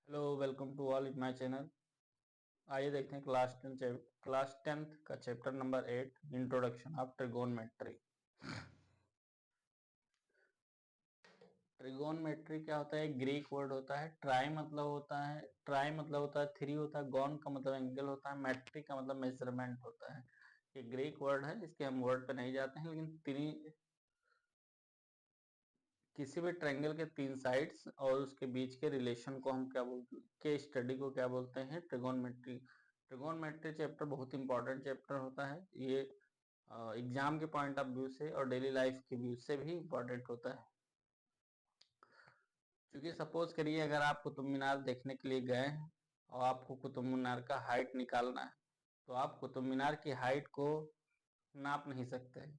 Hello, welcome to all in my channel. आइए देखते हैं क्लास टेंथ का chapter number 8, introduction of trigonometry. Trigonometry क्या होता है? एक ग्रीक वर्ड होता है। ट्राई मतलब होता है थ्री होता है। गॉन का मतलब एंगल होता है। मैट्री का मतलब मेजरमेंट होता है। ये ग्रीक वर्ड है, इसके हम वर्ड पे नहीं जाते हैं, लेकिन किसी भी ट्रायंगल के तीन साइड्स और उसके बीच के रिलेशन को हम क्या बोलते हैं, के स्टडी को क्या बोलते हैं? ट्रिगोनमेट्री। ट्रिगोनमेट्री चैप्टर बहुत इंपॉर्टेंट चैप्टर होता है। ये एग्जाम के पॉइंट ऑफ व्यू से और डेली लाइफ के व्यू से भी इंपॉर्टेंट होता है। क्योंकि सपोज करिए, अगर आप कुतुब मीनार देखने के लिए गए हैं और आपको कुतुब मीनार का हाइट निकालना है, तो आप कुतुब मीनार की हाइट को नाप नहीं सकते।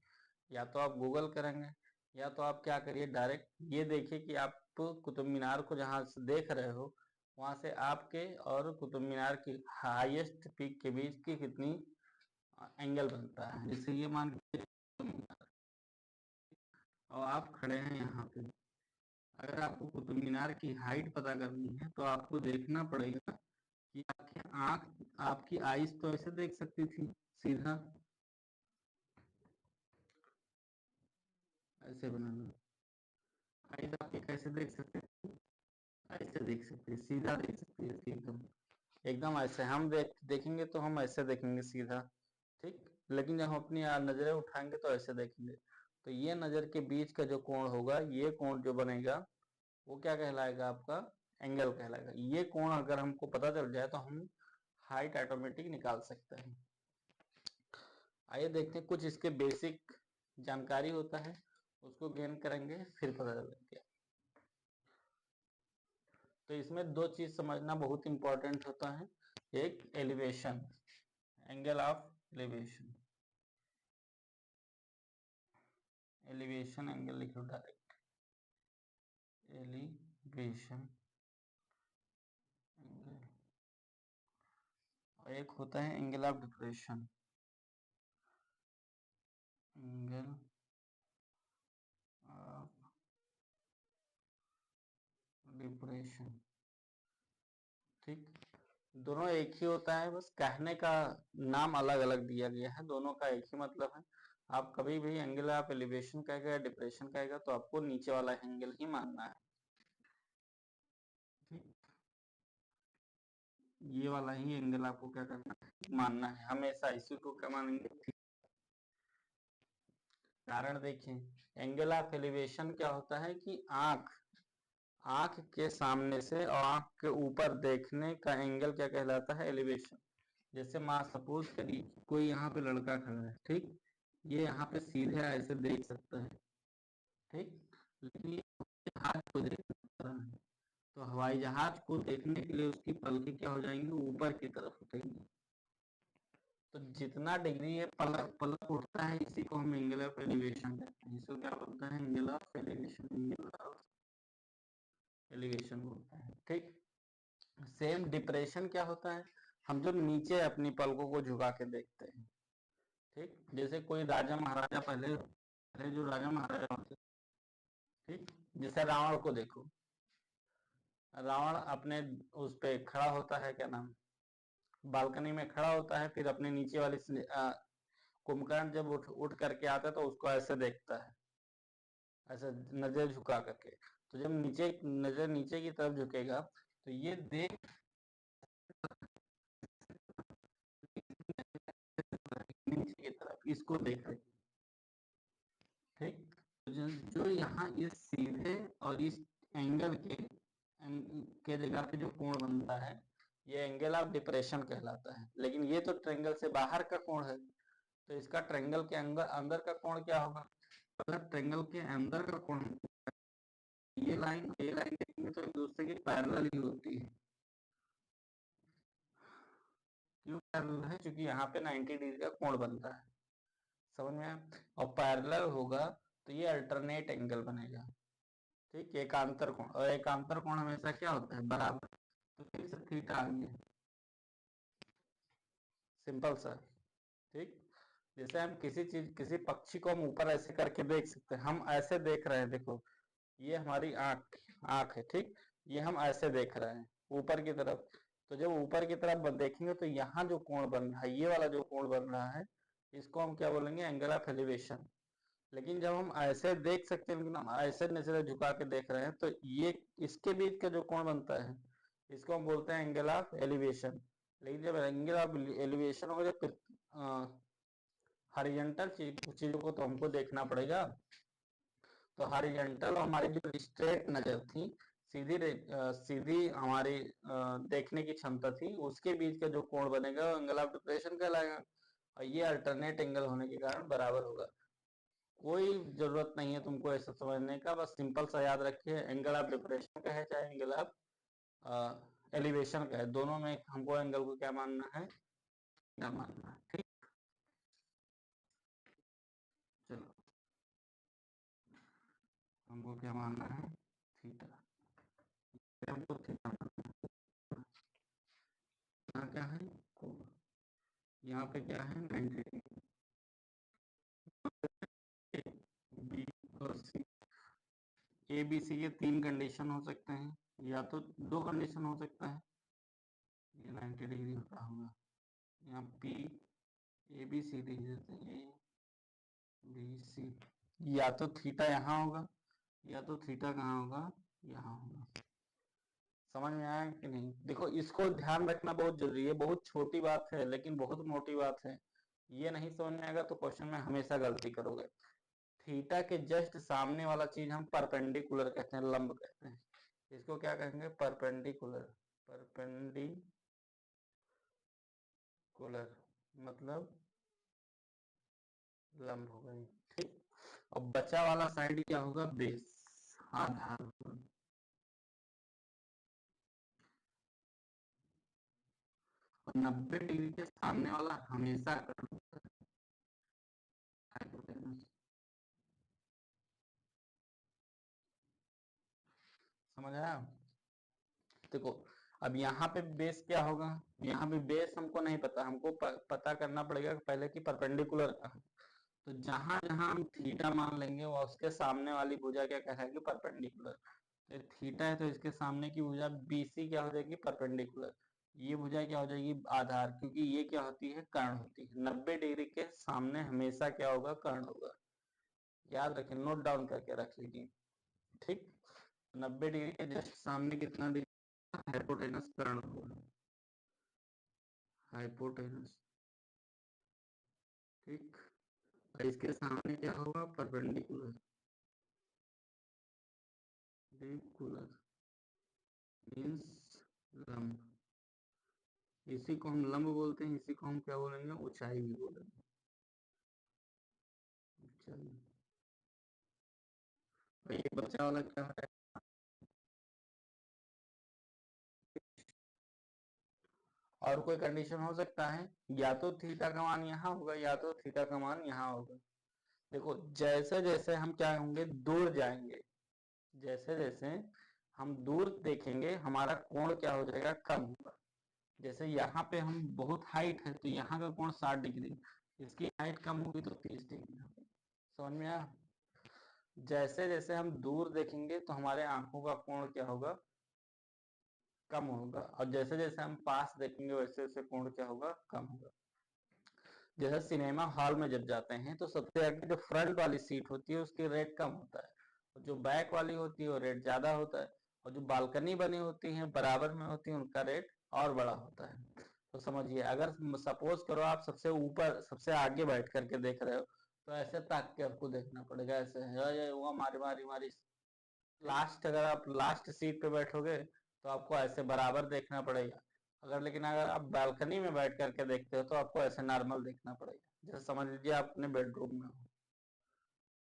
या तो आप गूगल करेंगे, या तो आप क्या करिए, डायरेक्ट ये देखिए कि आप कुतुब मीनार को जहाँ से देख रहे हो, वहां से आपके और कुतुब मीनार की हाईएस्ट पीक के बीच की कितनी एंगल बनता है। जैसे ये मान लीजिए और आप खड़े हैं यहाँ पे। अगर आपको कुतुब मीनार की हाइट पता करनी है, तो आपको देखना पड़ेगा कि आपकी आईज तो ऐसे देख सकती थी, सीधा ऐसे बनाना। आईज आपकी कैसे देख सकते थे? ऐसे देख सकते हैं, सीधा देख सकते हैं, एकदम एकदम ऐसे हम देखेंगे तो हम ऐसे देखेंगे सीधा, ठीक। लेकिन जब हम अपनी नजरें उठाएंगे तो ऐसे देखेंगे। तो ये नजर के बीच का जो कोण होगा, ये कोण जो बनेगा, वो क्या कहलाएगा? आपका एंगल कहलाएगा। ये कोण अगर हमको पता चल जाए तो हम हाइट ऑटोमेटिक निकाल सकते हैं। आइए देखते हैं, कुछ इसके बेसिक जानकारी होता है, उसको गेन करेंगे, फिर पता चलेगा। तो इसमें दो चीज समझना बहुत इंपॉर्टेंट होता है। एक elevation, angle of elevation. Elevation angle लिखो डायरेक्ट, एलिवेशन एंगल। और एक होता है angle of depression, angle of depression, ठीक। दोनों एक ही होता है, बस कहने का नाम अलग अलग दिया गया है। दोनों का एक ही मतलब है। आप कभी भी एंगल ऑफ एलिवेशन कहेगा या डिप्रेशन कहेगा तो आपको नीचे वाला एंगल ही मानना है, ठीक। ये वाला ही एंगल आपको क्या करना है? मानना है हमेशा। इसी को क्या मानेंगे? कारण देखिए, एंगल ऑफ एलिवेशन क्या होता है कि आंख आंख के सामने से और आंख के ऊपर देखने का एंगल क्या कहलाता है? एलिवेशन। जैसे मान सपोज करिए कोई यहाँ पे लड़का खड़ा है, ठीक। ये यहाँ पे सीधे ऐसे देख सकता है, ठीक। लेकिन ये जहाज को देख सकता है, तो हवाई जहाज को देखने के लिए उसकी पलकें क्या हो जाएंगी? ऊपर की तरफ उठेंगी। तो जितना डिग्री ये पलक पलक उठता है, इसी को हम एंगल ऑफ एलिवेशन कहते हैं। इसको क्या बोलते हैं? Angle of elevation, angle of elevation बोलते हैं, ठीक। सेम डिप्रेशन क्या होता है? हम जब नीचे अपनी पलकों को झुका के देखते हैं, ठीक। जैसे कोई राजा महाराजा, पहले पहले जो राजा महाराजा होते, ठीक। जैसे रावण को देखो, रावण अपने उस पे खड़ा होता है, क्या नाम, बालकनी में खड़ा होता है, फिर अपने नीचे वाली कुंभकर्ण जब उठ करके आता है तो उसको ऐसे देखता है, ऐसे नजर झुका करके। तो जब नजर नीचे की तरफ झुकेगा तो ये देख नीचे की तरफ इसको देख रहे, ठीक। तो जो यहाँ इस सीधे और इस एंगल के जगह पे जो कोण बनता है, ये एंगल ऑफ डिप्रेशन कहलाता है। लेकिन ये तो ट्रायंगल से बाहर का कोण है, तो इसका ट्रायंगल के अंदर अंदर का कोण क्या होगा? अगर ट्रायंगल के अंदर का कोण, ये लाइन देखेंगे तो एक दूसरे के पैरेलल ही होती है। क्यों पैरेलल है? क्योंकि यहाँ पे 90 डिग्री का कोण बनता है, समझ में आया? और पैरेलल होगा तो ये अल्टरनेट एंगल बनेगा, ठीक। एकांतर कोण, और एकांतर कोण हमेशा क्या होता है? बराबर। तो फिर से थीटा आ गया, सिंपल सा, ठीक। जैसे हम किसी पक्षी को हम ऊपर ऐसे करके देख सकते हैं। हम ऐसे देख रहे हैं, देखो, ये हमारी आंख आंख है, ठीक। ये हम ऐसे देख रहे हैं, ऊपर की तरफ। तो जब ऊपर की तरफ देखेंगे तो यहाँ जो कोण बन रहा है, ये वाला जो कोण बन रहा है, इसको हम क्या बोलेंगे, एंगल ऑफ एलिवेशन। लेकिन जब हम ऐसे देख सकते हैं, लेकिन हम ऐसे नजर झुका के देख रहे हैं, तो ये इसके बीच का जो कोण बनता है, इसको हम बोलते हैं एंगल ऑफ एलिवेशन। लेकिन जब एंगल ऑफ एलिवेशन होगा, जब हॉरिजॉन्टल चीजों को तो हमको देखना पड़ेगा। तो हॉरिजॉन्टल और हमारी जो स्ट्रेट नजर थी, सीधी हमारी देखने की क्षमता थी, उसके बीच का जो कोण बनेगा वो एंगल ऑफ डिप्रेशन कहलाएगा। और ये अल्टरनेट एंगल होने के कारण बराबर होगा। कोई जरूरत नहीं है तुमको ऐसा समझने का, बस सिंपल सा याद रखिए, एंगल ऑफ डिप्रेशन का है चाहे एंगल ऑफ एलिवेशन का है, दोनों में हमको एंगल को क्या मानना है, क्या मानना है। ठीक, चलो हमको क्या मानना है, थीटा। हमको थीटा मानना है। यहाँ क्या है, यहाँ पे क्या है, 90 डिग्री। बी और सी, ए बी सी के 3 कंडीशन हो सकते हैं, या तो 2 कंडीशन हो सकता है, ये 90 डिग्री होता होगा। यहाँ पी ए बी सी लिख देते हैं, ए बी सी, या तो थीटा यहाँ होगा, या तो थीटा कहाँ होगा, यहाँ होगा। समझ में आया कि नहीं? देखो इसको ध्यान रखना बहुत जरूरी है, बहुत छोटी बात है लेकिन बहुत मोटी बात है। ये नहीं समझ में आएगा तो क्वेश्चन में हमेशा गलती करोगे। थीटा के जस्ट सामने वाला चीज हम परपेंडिकुलर कहते हैं, लंब कहते हैं। इसको क्या कहेंगे, परपेंडिकुलर। परपेंडिकुलर मतलब लंब हो गई। ठीक, और बचा वाला साइड क्या होगा, बेस, आधार। और 90 डिग्री के सामने वाला हमेशा समझ आया? देखो अब यहाँ पे बेस क्या होगा, यहाँ पे बेस हमको नहीं पता, हमको पता करना पड़ेगा पहले कि परपेंडिकुलर का। तो जहां जहां हम थीटा मान लेंगे वो उसके सामने वाली भुजा क्या कहलाएगी, परपेंडिकुलर। तो थीटा है तो इसके सामने की भुजा बीसी क्या हो जाएगी, परपेंडिकुलर। ये भुजा क्या हो जाएगी, आधार, क्योंकि ये क्या होती है, कर्ण होती है। 90 डिग्री के सामने हमेशा क्या होगा, कर्ण होगा। याद रखें, नोट डाउन करके रख लीजिए। ठीक, 90 डिग्री के जस्ट सामने कितना डिग्री, हाइपोटेनस कर्ण होगा, हाइपोटेनस। ठीक, और इसके सामने क्या होगा, परपेंडिकुलर। परपेंडिकुलर मीन्स लंब। इसी को हम लंब बोलते हैं, इसी को हम क्या बोलेंगे, ऊंचाई भी बोलेंगे, ऊंचाई। और ये बचा वाला क्या है, और कोई कंडीशन हो सकता है, या तो थीटा का मान यहाँ होगा, या तो थीटा का मान यहाँ होगा। देखो जैसे जैसे हम क्या होंगे, दूर जाएंगे, जैसे जैसे हम दूर देखेंगे हमारा कोण क्या हो जाएगा, कम होगा। जैसे यहाँ पे हम बहुत हाइट है तो यहाँ का कोण 60 डिग्री, इसकी हाइट कम होगी तो 30 डिग्री। समझ में आया? जैसे जैसे हम दूर देखेंगे तो हमारे आंखों का कोण क्या होगा, कम होगा, और जैसे जैसे हम पास देखेंगे वैसे वैसे कोण क्या होगा, कम होगा। जैसे सिनेमा हॉल में जब जाते हैं तो सबसे आगे जो फ्रंट वाली सीट होती है उसकी रेट कम होता है, और जो बैक वाली होती है वो रेट ज्यादा होता है, और जो बालकनी बनी होती है बराबर में होती है उनका रेट और बड़ा होता है। तो समझिए, अगर सपोज करो आप सबसे ऊपर सबसे आगे बैठ करके देख रहे हो, तो ऐसे ताक के आपको देखना पड़ेगा, ऐसे ये वो हमारी मारी मारी। लास्ट, अगर आप लास्ट सीट पे बैठोगे तो आपको ऐसे बराबर देखना पड़ेगा। लेकिन अगर आप बालकनी में बैठ करके देखते हो तो आपको ऐसे नॉर्मल देखना पड़ेगा, जैसे समझ लीजिए आप अपने बेडरूम में हो।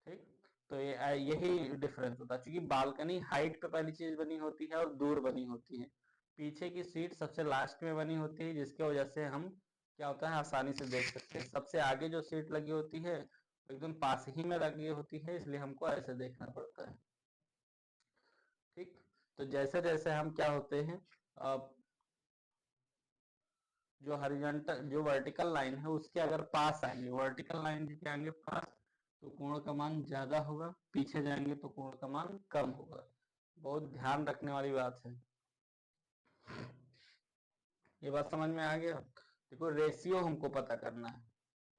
ठीक, तो यही डिफरेंस होता है, क्योंकि बालकनी हाइट पे पहली चीज बनी होती है और दूर बनी होती है। पीछे की सीट सबसे लास्ट में बनी होती है, जिसकी वजह से हम क्या होता है, आसानी से देख सकते हैं। सबसे आगे जो सीट लगी होती है एकदम पास ही में लगी होती है, इसलिए हमको ऐसे देखना पड़ता है। ठीक, तो जैसे जैसे हम क्या होते हैं, जो हॉरिजॉन्टल जो वर्टिकल लाइन है उसके अगर पास आएंगे, वर्टिकल लाइन के आएंगे पास, तो कोण का मान ज्यादा होगा, पीछे जाएंगे तो कोण का मान कम होगा। बहुत ध्यान रखने वाली बात है। ये बात समझ में आ गया। देखो रेशियो हमको पता करना है,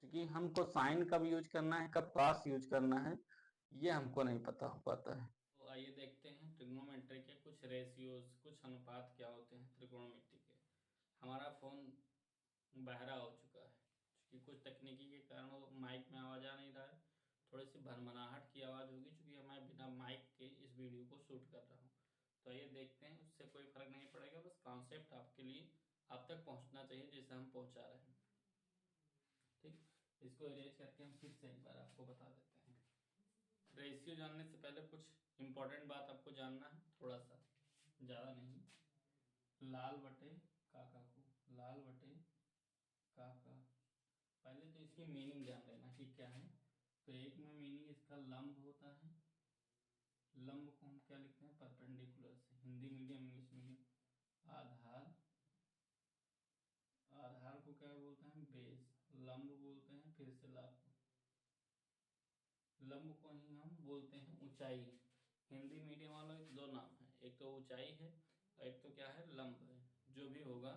क्योंकि हमको साइन कब यूज करना है, कब कॉस यूज करना है, ये हमको नहीं पता हो पाता है। तो आइए देखते हैं ट्रिग्नोमेट्री के कुछ रेशियोज, कुछ अनुपात क्या होते हैं त्रिकोणमिति के। हमारा फ़ोन बहरा हो चुका है क्योंकि कुछ तकनीकी के कारण वो माइक में आवाज़ आ नहीं रहा है, थोड़ी सी भरमनाहट की आवाज़ होगी क्योंकि मैं बिना माइक के इस वीडियो को शूट कर रहा हूँ। तो आइए देखते हैं, उससे कोई फ़र्क नहीं पड़ेगा, बस कॉन्सेप्ट आपके लिए आप तक पहुँचना चाहिए जिसे हम पहुँचा रहे हैं। ठीक, इसको इरेज करके हम फिर से एक बार आपको बता देते हैं। रेशियो जानने से पहले कुछ इंपॉर्टेंट बात आपको जानना है, थोड़ा सा, ज़्यादा नहीं। लाल बटे काका को, लाल बटे काका, पहले तो इसकी मीनिंग जान लेना कि क्या है। तो एक में मीनिंग इसका लंब होता है, लंब को हम क्या लिखते हैं परपेंडिकुलर से, हिंदी मीडियम इंग्लिश मीडियम। आधार, आधार को क्या बोलते हैं बेस, लंब बोलते हैं फिर से लाभ, लंब को ही हम बोलते हैं ऊंचाई। हिंदी मीडियम वालों के दो नाम है, एक तो ऊंचाई है और एक तो क्या है लंब है। जो भी होगा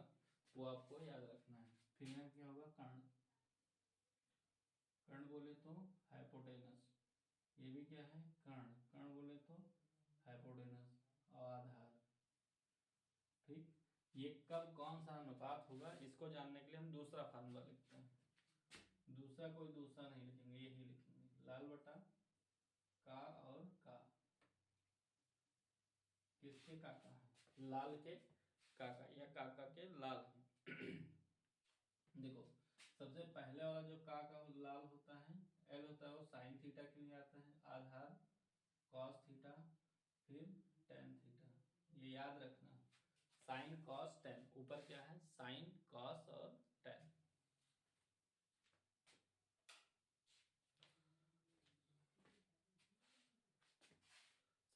वो आपको याद रखना है। फिर यहाँ क्या होगा कर्ण, कर्ण बोले तो हाइपोटेनस, ये भी क्या है कर्ण, कर्ण बोले तो हाइपोटेनस और आधार। ठीक, ये कब कौन सा अनुपात होगा इसको जानने के लिए हम दूसरा फार्मूला लिखते हैं। दूसरा कोई दूसरा नहीं लिखेंगे, यही लिखेंगे, लाल बटा का और का, किसके काका है, लाल के काका या काका के लाल है। देखो सबसे पहले वाला जो काका लाल होता है, एल होता है, वो साइन थीटा के लिए आता है, आधार कॉस थीटा फिर टेन थीटा, ये याद रखना। साइन कॉस टेन, ऊपर क्या है साइन कॉस और टेन।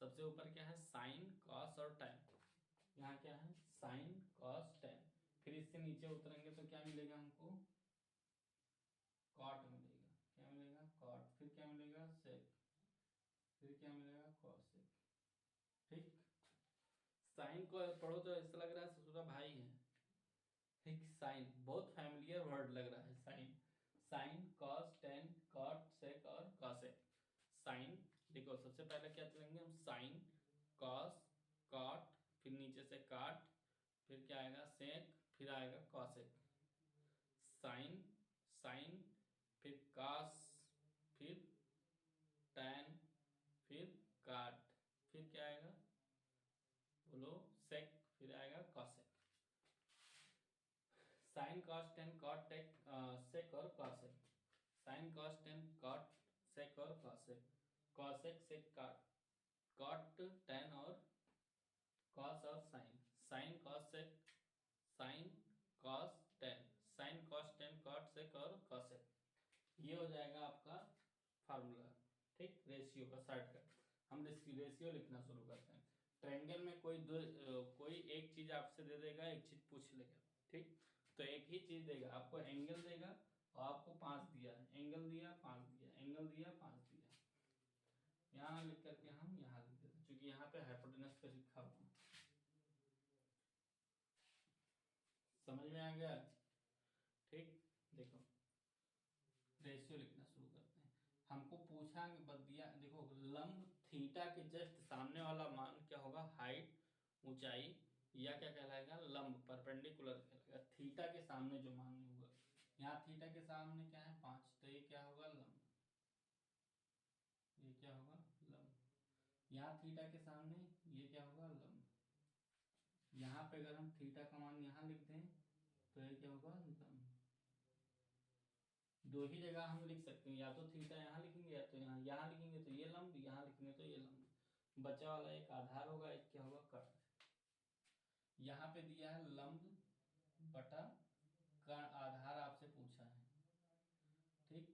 सबसे ऊपर क्या है साइन कॉस और टेन, यहाँ क्या है साइन कॉस टेन। फिर इससे नीचे उतरेंगे तो क्या मिलेगा हमको, कॉट मिलेगा, क्या मिलेगा कॉट, फिर क्या मिलेगा सेक, फिर क्या मिलेगा कॉसेक। ठीक, साइन को पढ़ो तो ऐसा लग रहा है ससुरा भाई है। ठीक, साइन बहुत फैमिलियर वर्ड लग रहा है sine, sine cos tan cot sec और कॉसेक। साइन, देखो सबसे पहले क्या चलेंगे हम, साइन कॉस कॉट, फिर नीचे से काट, फिर क्या आएगा सेक, फिर आएगा कॉसेक। साइन, साइन फिर कॉस, फिर टैन, फिर काट, फिर क्या आएगा बोलो सेक, फिर आएगा cosec. Sine cos tan cot टेक सेक और cosec, sine cos tan cot sec और cosec, cosec sec cot, cot tan और कॉस और sine, sine cos sec, sine cos tan, sine cos tan cot sec और cosec. ये हो जाएगा आपका फार्मूला। ठीक, रेशियो का शॉर्टकट। हम रेशियो लिखना शुरू करते हैं। ट्रायंगल में कोई दो कोई एक चीज आपसे दे देगा, एक चीज पूछ लेगा। ठीक, तो एक ही चीज देगा आपको, एंगल देगा और आपको 5 दिया है, एंगल दिया 5 दिया, एंगल दिया 5 दिया। यहाँ लिख करके हम यहाँ लिख देते हैं क्योंकि यहाँ पे हाइपोटेनस पे लिखा हुआ। समझ में आ गया। ठीक, देखो रेशियो लिखना शुरू करते हैं। हमको पूछा दिया, देखो लंब थीटा के जस्ट सामने वाला मान क्या होगा, हाइट ऊंचाई, या क्या कहलाएगा लंब परपेंडिकुलर कहलाएगा। थीटा के सामने जो मान होगा, यहाँ थीटा के सामने क्या है 5, तो ये क्या होगा लंब, ये क्या होगा लंब। यहाँ थीटा के सामने ये क्या होगा लंब। यहाँ पे अगर हम थीटा का मान यहाँ लिख दें तो ये क्या होगा लंब। दो ही जगह हम लिख सकते हैं, या तो थीटा यहाँ लिखेंगे या तो यहाँ, यहाँ लिखेंगे तो ये लंब, यहाँ लिखेंगे तो ये लंब। बचा वाला एक आधार होगा, एक क्या होगा कर्ण। यहाँ पे दिया है लंब बटा कर्ण, आधार आपसे पूछा है। ठीक,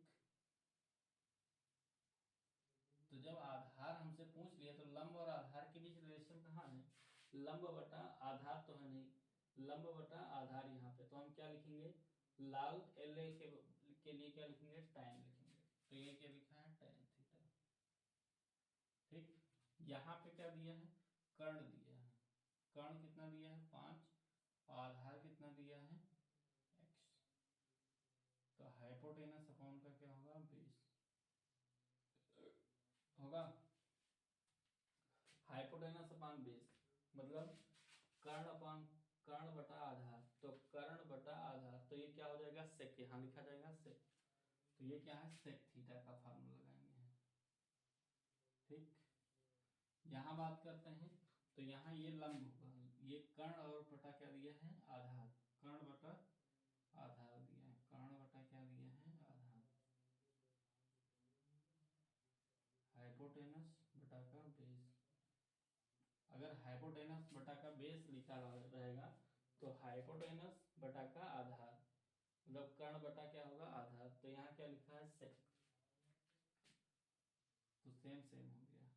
तो जब आधार हमसे पूछ लिया तो लंब और आधार के बीच रिलेशन कहाँ है, लंब बटा आधार तो है नहीं, लंब बटा आधार यहाँ पे, तो हम क्या लिखेंगे लाल एल के लिए क्या लिखेंगे टैन लिखेंगे, तो ये क्या लिखा है टैन थीटा। ठीक, यहाँ पे क्या दिया है कर्ण दिया है, कर्ण कितना दिया है 5, आधार कितना दिया है x, तो हाइपोटेनस अपॉन का क्या होगा बेस होगा। हाइपोटेनस अपॉन बेस मतलब कर्ण अपॉन कर्ण बटा आधार, तो कर्ण बटा आधार, तो ये क्या हो जाएगा सेक, यहाँ लिखा जाएगा सेक, तो ये क्या है सेक थीटा का फार्मूला लगाएंगे हैं। ठीक, यहाँ बात करते हैं तो यहाँ ये लंब होगा, ये कर्ण और बटा क्या दिया है आधार, कर्ण बटा आधार दिया है, कर्ण बटा क्या दिया है आधार, हाइपोटेनस बटा का बेस। अगर हाइपोटेनस बटा का बेस लिखा रहेगा तो हाइपोटेनस बटा का आधार मतलब कर्ण बटा क्या होगा आधार, तो यहाँ क्या लिखा है सेक, तो सेम सेम हो गया,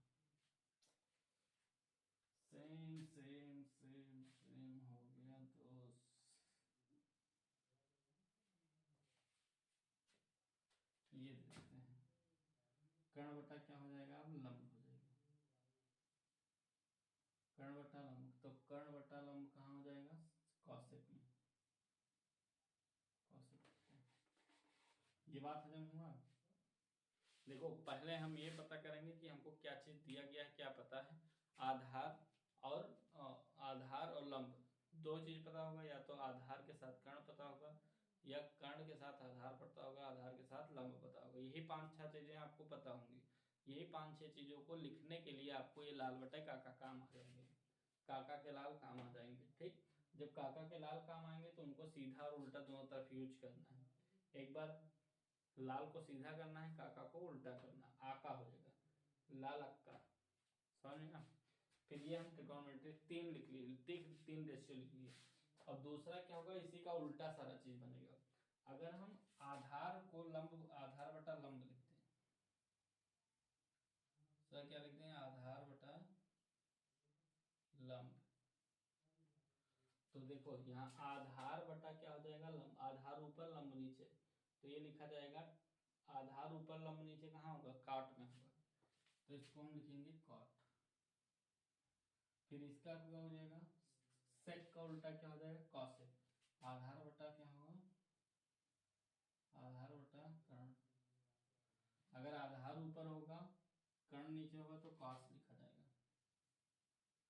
सेम सेम सेम सेम हो गया दोस्त। ये देखते हैं कर्ण बटा क्या हो जाएगा अब लंब हो जाएगा, कर्ण बटा लंब, तो कर्ण बटा लंब कहाँ हो जाएगा कौशिक में, कौशिक। ये बात हजम हुआ। देखो पहले हम ये पता करेंगे कि हमको क्या चीज दिया गया है, क्या पता है, आधार और लंब, दो चीज पता होगा, या तो आधार के साथ कर्ण पता होगा या कर्ण के साथ आधार पता होगा, आधार के साथ लंब पता होगा, यही 5-6 चीजें आपको पता होंगी। यही 5-6 चीजों को लिखने के लिए आपको ये लाल बटे काका काम आ जाएंगे, काका के लाल काम आ जाएंगे। ठीक, जब काका के लाल काम आएंगे तो उनको सीधा और उल्टा दोनों तरफ यूज करना है। एक बार लाल को सीधा करना है, काका को उल्टा करना, आका हो जाएगा लाल अक्का, समझ में ना। फिर ये हम ट्रिगोनोमेट्री 3 लिख लिए, 3 रेशियो लिख लिए। अब दूसरा क्या होगा, इसी का उल्टा सारा चीज बनेगा। अगर हम आधार को लंब, आधार बटा लंब लिखते हैं, सर क्या लिखते हैं आधार बटा लंब, तो देखो यहाँ आधार बटा क्या हो जाएगा लंब, आधार ऊपर लंब नीचे, तो ये लिखा जाएगा आधार ऊपर लंब नीचे कहाँ होगा काट में होगा, तो इसको हम लिखेंगे कॉट। फिर इसका क्या हो जाएगा सेक का उल्टा क्या हो जाएगा कॉसेक, आधार बटा क्या होगा आधार बटा कर्ण, अगर आधार ऊपर होगा कर्ण नीचे होगा तो कॉस लिखा जाएगा,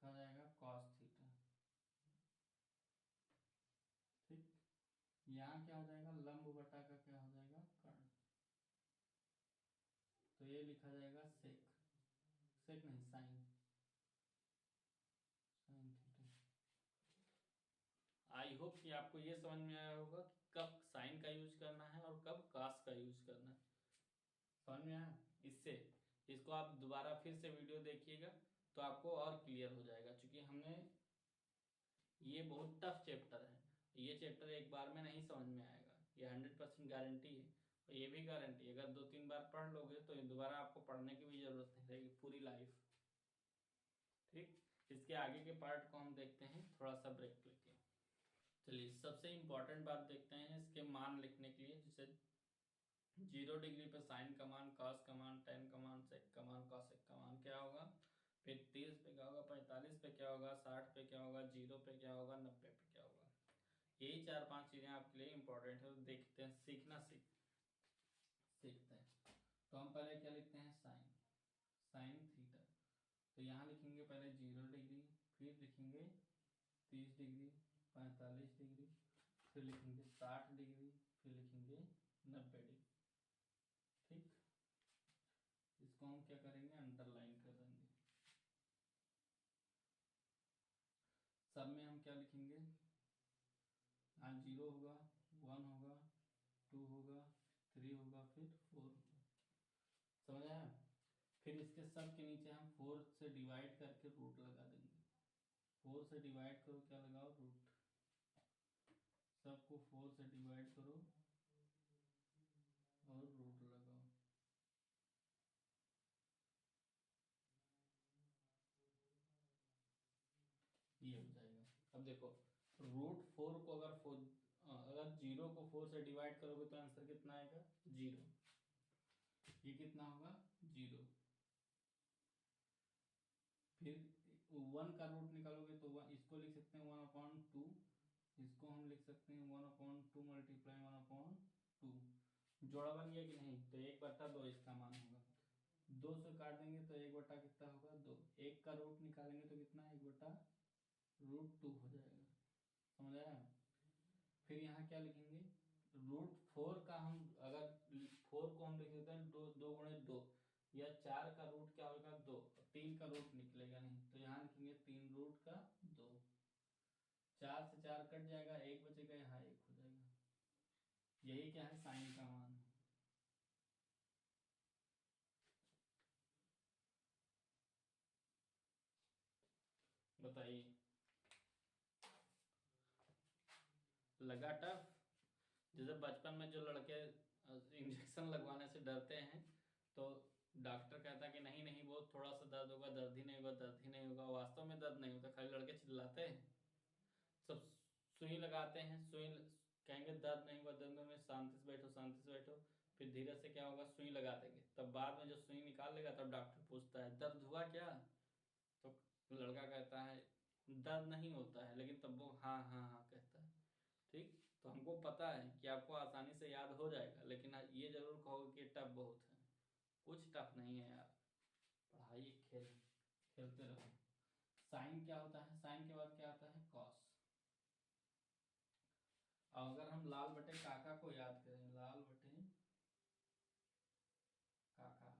कहा जाएगा कॉस थीटा। ठीक, यहाँ क्या हो जाएगा लंब बटा का क्या हो जाएगा कर्ण, तो ये लिखा जाएगा सेक, सेक नहीं sine, sine theta. I hope कि आपको ये समझ में आया होगा कि कब साइन का यूज करना है और कब कास का यूज करना है, समझ में आया। इससे इसको आप दोबारा फिर से वीडियो देखिएगा तो आपको और क्लियर हो जाएगा, क्योंकि हमने ये बहुत टफ चैप्टर है, ये चैप्टर एक बार में नहीं समझ में आएगा, ये 100% गारंटी है। और ये भी गारंटी अगर 2-3 बार पढ़ लोगे तो दोबारा आपको पढ़ने की भी जरूरत नहीं रहेगी पूरी लाइफ। ठीक, इसके आगे के पार्ट को हम देखते हैं थोड़ा सा ब्रेक लेके। चलिए सबसे इंपॉर्टेंट बात देखते हैं इसके मान लिखने के लिए, जैसे 0 डिग्री पे साइन का मान, कॉस का मान, टेन का मान, सेक का मान, कॉसेक का मान क्या होगा, फिर 30 पे क्या होगा, 45 पे क्या होगा, 60 पे क्या होगा, 0 पे क्या होगा, 90 पे क्या होगा। यही 4-5 चीजें आपके लिए इंपॉर्टेंट है, तो देखते हैं सीखते हैं। तो हम पहले क्या लिखते हैं साइन, साइन थीटा, तो यहाँ लिखेंगे पहले 0 डिग्री, फिर लिखेंगे 30 डिग्री, 45 डिग्री, फिर लिखेंगे 60 डिग्री, फिर लिखेंगे 90 डिग्री। ठीक, इसको हम क्या करेंगे अंडरलाइन कर देंगे। सब में हम क्या लिखेंगे, यहाँ 0 होगा, 1 होगा, 2 होगा, 3 होगा, फिर 4 होगा, समझ आया। फिर इसके सब के नीचे हम 4 से डिवाइड करके रूट लगा देंगे, 4 से डिवाइड करो क्या लगाओ रूट, सबको 4 से डिवाइड करो और रूट लगाओ, ये हो जाएगा। अब देखो √4 को अगर 0 को 4 से डिवाइड करोगे तो आंसर कितना आएगा 0, ये कितना होगा 0। फिर 1 का रूट निकालोगे तो इसको लिख सकते हैं 1/2, इसको हम लिख सकते हैं 1/2 मल्टीप्लाई 1/2। जोड़ा बन गया कि नहीं? तो 1/2 इसका मान होगा। 2 से काट देंगे तो 1 बटा कितना होगा 2। 1 का रूट निकालेंगे तो कितना 1/√2 हो जाएगा। समझ आया? फिर यहाँ क्या लिखेंगे, √4 का हम अगर 4 को हम लिख देते हैं 2 या 4 का रूट क्या होगा 2, 3 का रूट निकलेगा नहीं, तो यहाँ लिखेंगे 3√2। 4 से 4 कट जाएगा, 1 बचेगा, यहाँ 1 हो जाएगा। यही क्या है, साइन का मान है। बताइए, लगा टफ? जैसे बचपन में जो लड़के इंजेक्शन लगवाने से डरते हैं तो डॉक्टर कहता है कि नहीं नहीं वो थोड़ा सा दर्द होगा, दर्द ही नहीं होगा, दर्द ही नहीं होगा। वास्तव में दर्द नहीं होता, खाली लड़के चिल्लाते हैं। सब सुई लगाते हैं, सुई कहेंगे दर्द नहीं होगा, दर्द में शांति से बैठो, शांति से बैठो। फिर धीरे से क्या होगा, सुई लगा देंगे। तब बाद में जो सुई निकाल लेगा तब डॉक्टर पूछता है दर्द हुआ क्या? तो लड़का कहता है दर्द नहीं होता है, लेकिन तब वो हाँ हाँ हाँ कहता है। ठीक, तो हमको पता है कि आपको आसानी से याद हो जाएगा, लेकिन ये जरूर कहोगे कि टफ बहुत है। कुछ टफ नहीं है यार, पढ़ाई खेल खेलते रहो। साइन क्या होता है? साइन के बाद क्या आता है? कॉस। और अगर हम लाल बटे काका को याद करें, लाल बटे काका,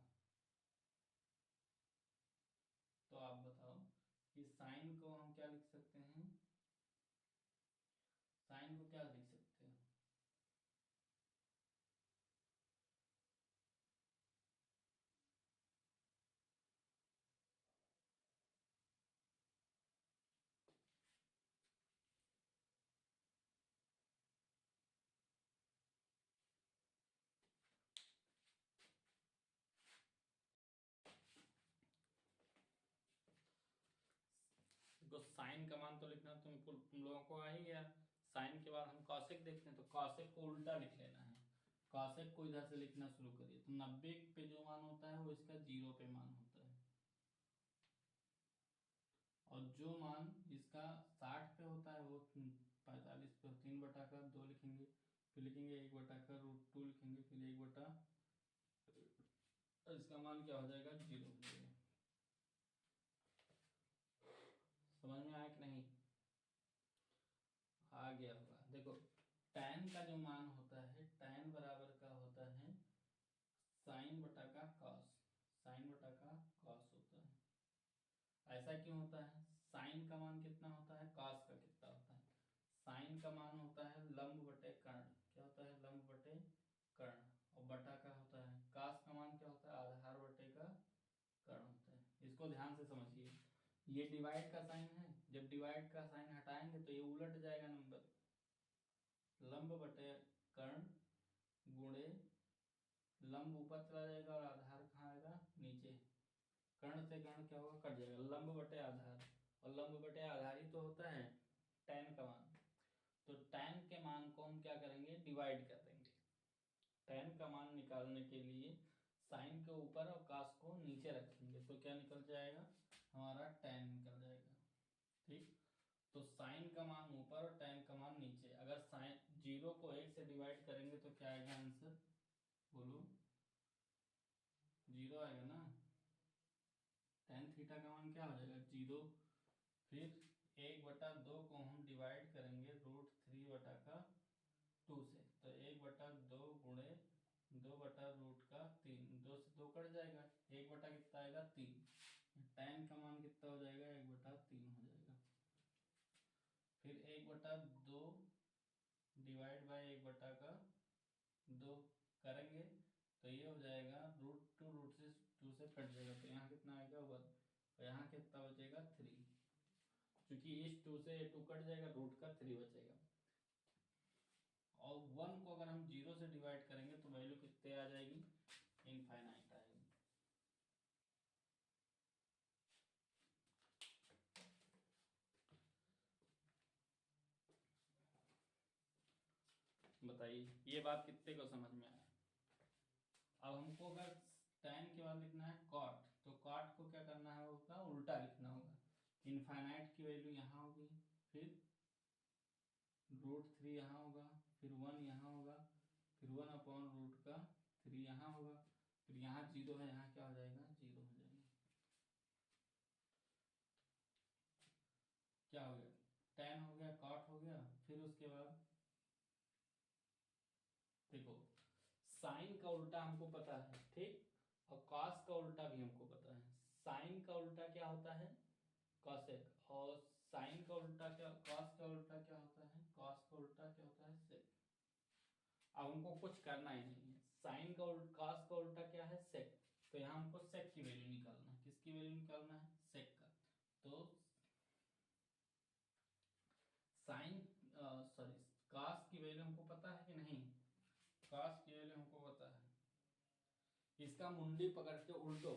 तो आप बताओ कि साइन को हम क्या लिख सकते हैं? साइन को क्या लिख सकते हैं? देखो, साइन का मान तो लिखना तुम लोगों को आ ही गया। साइन के बाद हम कॉसेक देखते हैं, तो कॉसेक को उल्टा लिख लेना है। कॉसेक को इधर से लिखना शुरू करिए, तो 90 पे जो मान होता है वो इसका 0 पे मान होता है, और जो मान इसका 60 पे होता है वो 45 पे। 3/2 लिखेंगे, फिर लिखेंगे 1/√2 लिखेंगे, फिर 1 इसका मान क्या हो जाएगा 0 हो जाएगा। समझ में आया कि नहीं? आ गया होगा। देखो, tan का जो मान होता है, tan बराबर का होता है साइन बटा का कॉस। साइन बटा का कॉस होता है। ऐसा क्यों होता है? साइन का मान कितना होता है, कॉस का कितना होता है? साइन का मान होता है लंब बटे कर्ण। क्या होता है? लंब बटे कर्ण। और बटा का होता है, कॉस का मान क्या होता है? आधार बटे का कर्ण होता है। इसको ध्यान से समझिए। ये डिवाइड का साइन है, जब डिवाइड का साइन हटाएंगे तो ये उलट जाएगा नंबर। लंब बटे कर्ण गुणे लंब ऊपर चला जाएगा और आधार कहाँ आएगा? नीचे। कर्ण से कर्ण क्या होगा? कट जाएगा। लंब बटे आधार, और लंब बटे आधार ही तो होता है tan का मान। तो tan के मान को हम क्या करेंगे? डिवाइड कर देंगे। tan का मान निकालने के लिए साइन के ऊपर और cos को नीचे रखेंगे, तो क्या निकल जाएगा? हमारा tan निकल जाएगा। ठीक, तो साइन का मान ऊपर और tan का मान नीचे। अगर साइन 0 को 1 से डिवाइड करेंगे तो क्या आएगा आंसर? बोलो, 0 आएगा ना। tan थीटा का मान क्या हो जाएगा? 0। फिर 1/2 को हम डिवाइड करेंगे √3/2 से, तो 1/2 गुणे 2/√3। 2 से 2 कट जाएगा, 1 बटा कितना आएगा? 3। tan का मान कितना हो जाएगा? 1/3 हो जाएगा। फिर 1/2 डिवाइड बाय 1/2 करेंगे तो ये हो जाएगा √2 से कट जाएगा, तो यहाँ कितना आएगा? 1। और यहाँ कितना बचेगा? 3। क्योंकि इस 2 से 2 कट जाएगा, रूट का 3 बचेगा। और 1 को अगर हम 0 से डिवाइड करेंगे तो वैल्यू कितने आ जाएगी? इनफाइनाइट आएगी। बताइए, ये बात कितने को समझ में आया? अब हमको अगर tan के बाद लिखना है cot, तो cot को क्या करना है? होगा उल्टा लिखना होगा। इनफाइनाइट की वैल्यू यहाँ होगी, फिर √3 यहाँ होगा, फिर 1 यहाँ होगा, फिर 1/√3 यहाँ होगा, फिर यहाँ 0 है, यहाँ क्या हो जाएगा, 0 हो जाएगा। क्या हो गया, tan हो गया, cot हो गया। फिर उसके बाद देखो साइन का उल्टा हमको पता है, ठीक, और कॉस का उल्टा भी हमको पता है। साइन का उल्टा क्या होता है, कॉसेक, और साइन का उल्टा क्या, कॉस का उल्टा क्या होता है, कॉस का उल्टा क्या होता है, सेक। अब हमको कुछ करना ही नहीं है, साइन का कॉस का उल्टा क्या है, सेक, तो यहाँ हमको सेक की वैल्यू निकालना है। किसकी वैल्यू निकालना है, सेक का। तो साइन सॉरी कॉस की वैल्यू हमको पता है कि नहीं, कॉस की वैल्यू हमको पता है, इसका मुंडी पकड़ के उल्टो,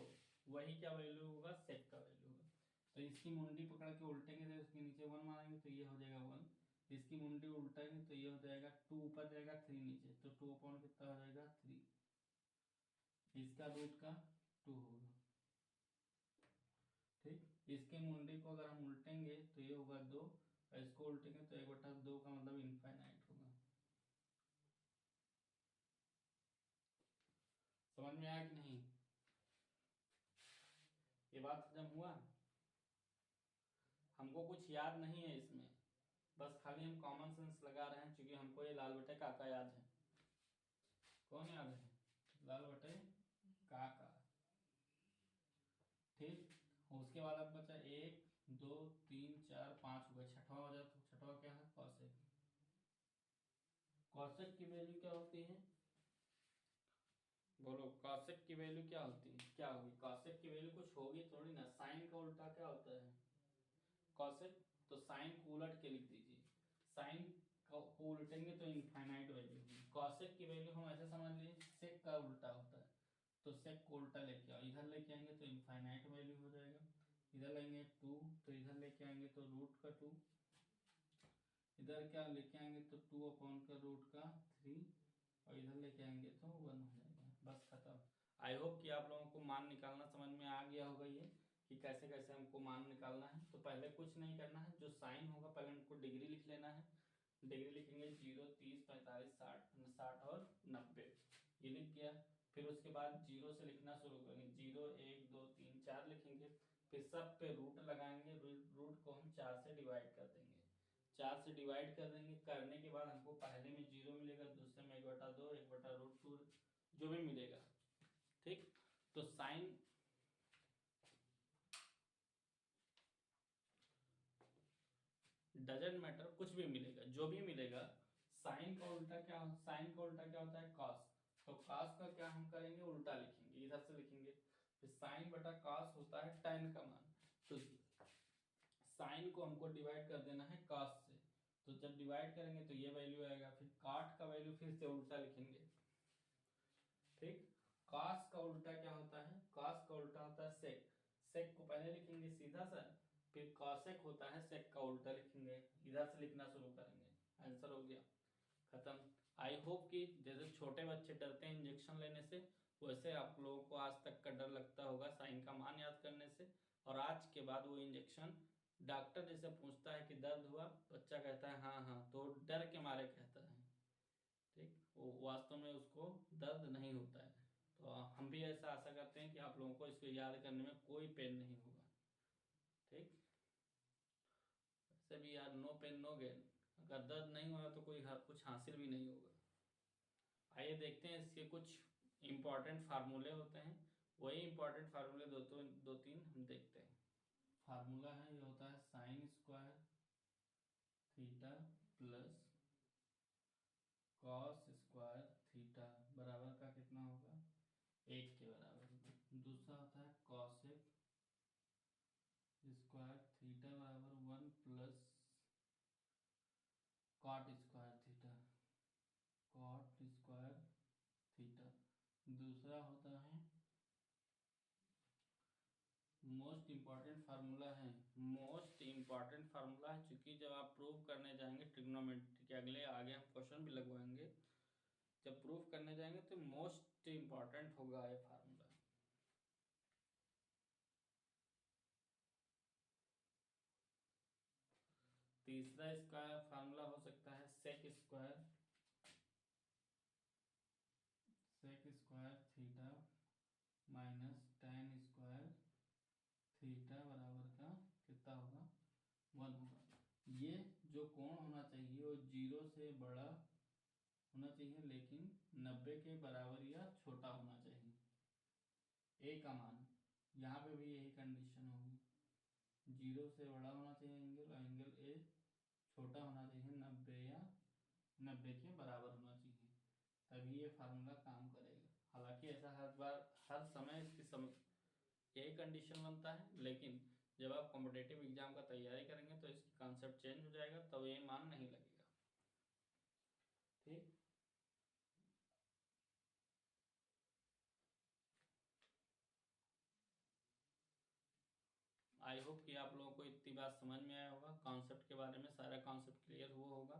वही क्या वैल्यू होगा, सेक का वैल्यू होगा। तो इसकी मुंडी पकड़ के उल्टेंगे तो इसके नीचे 1 मारेंगे तो ये हो जाएगा 1, इसकी मुंडी उल्टाएंगे तो ये हो जाएगा 2 ऊपर जाएगा 3 नीचे, तो 2 अपॉन कितना हो जाएगा 3, इसका रूट का 2 होगा, ठीक। इसके मुंडी को अगर हम उल्टेंगे तो ये होगा 2, और इसको उल्टेंगे तो 1/2 का मतलब इनफाइनाइट होगा। समझ में आया कि नहीं, ये बात खत्म हुआ। हमको कुछ याद नहीं है इसमें, बस खाली हम कॉमन सेंस लगा रहे हैं, क्योंकि हमको ये लाल बटे काका याद है। कौन याद है, लाल बटे काका, ठीक। उसके बाद अब बचा 1 2 3 4 5 हो गया, छठवा हो जाए तो छठवा क्या है, कॉसेक। कॉसेक की वैल्यू क्या होती है, बोलो कॉसेक की वैल्यू क्या होती है, क्या होगी, कॉसेक की वैल्यू कुछ होगी थोड़ी ना, साइन का उल्टा क्या होता है, कॉसेक। तो साइन को उलट के लिख दीजिए, साइन को उलटेंगे तो इनफाइनाइट वैल्यू होगी। कॉसेक की वैल्यू हम ऐसे समझ लीजिए सेक का उल्टा होता है, तो सेक को उल्टा लेके आओ, इधर लेके आएंगे तो इनफाइनाइट वैल्यू हो जाएगा, इधर लेंगे 2 तो इधर लेके आएंगे तो रूट का 2, इधर क्या लेके आएंगे तो 2 अपॉन का रूट का 3, और इधर लेके आएंगे तो 1 हो जाएगा, बस खत्म। आई होप कि आप लोगों को मान निकालना समझ में आ गया होगा, ये कि कैसे कैसे हमको मान निकालना है। तो पहले कुछ नहीं करना है, जो साइन होगा पहले हमको डिग्री लिख लेना है, डिग्री लिखेंगे 0 30 45 60 60 और 90, ये लिख गया। फिर उसके बाद 0 से लिखना शुरू करेंगे, 0 1 2 3 4 लिखेंगे, फिर सब पे रूट लगाएंगे, रूट को हम 4 से डिवाइड कर देंगे, 4 से डिवाइड कर देंगे। करने के बाद हमको पहले में 0 मिलेगा, दूसरे में 1/2 1/√2 जो भी मिलेगा, ठीक। तो साइन डजेंट मैटर, कुछ भी मिलेगा, जो भी मिलेगा। साइन का उल्टा क्या, साइन का उल्टा क्या होता है, कॉस, तो कॉस का क्या हम करेंगे, उल्टा लिखेंगे, इधर से लिखेंगे। फिर साइन बटा कॉस होता है tan का मान, तो साइन को हमको डिवाइड कर देना है कॉस से, तो जब डिवाइड करेंगे तो ये वैल्यू आएगा। फिर कॉट का वैल्यू फिर से उल्टा लिखेंगे, ठीक। कॉस का उल्टा क्या होता है, कॉस का उल्टा होता है सेक, सेक को पहले लिखेंगे सीधा सा, फिर कॉसेक होता है सेक का उल्टा लिखेंगे, इधर से लिखना शुरू करेंगे, आंसर हो गया, खत्म। आई होप कि जैसे छोटे बच्चे डरते हैं इंजेक्शन लेने से, वैसे आप लोगों को आज तक का डर लगता होगा साइन का मान याद करने से, और आज के बाद वो इंजेक्शन डॉक्टर जैसे पूछता है कि दर्द हुआ, बच्चा कहता है हाँ हाँ, तो डर के मारे कहता है, ठीक, वो वास्तव में उसको दर्द नहीं होता है। तो हम भी ऐसा आशा करते हैं कि आप लोगों को इसको याद करने में कोई पेन नहीं होगा, ठीक। वैसे भी यार नो पेन नो गेन, अगर दर्द नहीं होगा तो कोई कुछ हासिल भी नहीं होगा। आइए देखते हैं इसके कुछ इम्पॉर्टेंट फार्मूले होते हैं, वही इम्पॉर्टेंट फार्मूले दो तीन हम देखते हैं। फार्मूला है, ये होता है sine square theta plus cos square theta बराबर का कितना होगा, 1 के बराबर। दूसरा होता है कॉसेक स्क्वायर थीटा बराबर 1 plus cot square theta, cot square theta. दूसरा होता है मोस्ट इम्पॉर्टेंट फार्मूला है, मोस्ट इम्पॉर्टेंट फार्मूला है, क्योंकि जब आप प्रूव करने जाएंगे ट्रिग्नोमेट्री के अगले आगे हम क्वेश्चन भी लगवाएंगे, जब प्रूफ करने जाएंगे तो मोस्ट इम्पॉर्टेंट होगा ये फार्मूला। तीसरा इसका फार्मूला हो सकता है sec square theta minus tan square theta बराबर का कितना होगा 1 होगा। ये जो कोण होना चाहिए वो 0 से बड़ा होना चाहिए लेकिन 90 के बराबर या छोटा होना चाहिए। ए का मान यहाँ पे भी यही कंडीशन होगी, 0 से बड़ा होना चाहिए एंगल और एंगल ए छोटा होना चाहिए 90 या 90 के बराबर होना चाहिए, तभी ये फार्मूला काम करेगा। हालांकि ऐसा हर बार हर समय यही कंडीशन बनता है, लेकिन जब आप कॉम्पिटेटिव एग्जाम का तैयारी करेंगे तो इसकी कॉन्सेप्ट चेंज हो जाएगा, तब ये मान नहीं लगेगा। ठीक, आई होप कि आप लोगों को इतनी बात समझ में आया होगा, कॉन्सेप्ट के बारे में सारा कॉन्सेप्ट क्लियर हुआ होगा।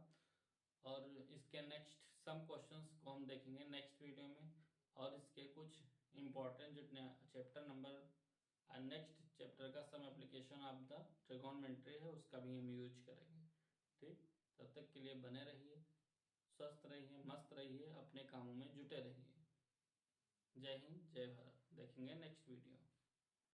और इसके नेक्स्ट सम क्वेश्चंस को हम देखेंगे नेक्स्ट वीडियो में, और इसके कुछ इम्पोर्टेंट जो चैप्टर नंबर नेक्स्ट चैप्टर का some application of the trigonometry है उसका भी हम यूज करेंगे। ठीक, तब तक के लिए बने रहिए, स्वस्थ रहिए, मस्त रहिए, अपने कामों में जुटे रहिए। जय हिंद, जय भारत। देखेंगे नेक्स्ट वीडियो।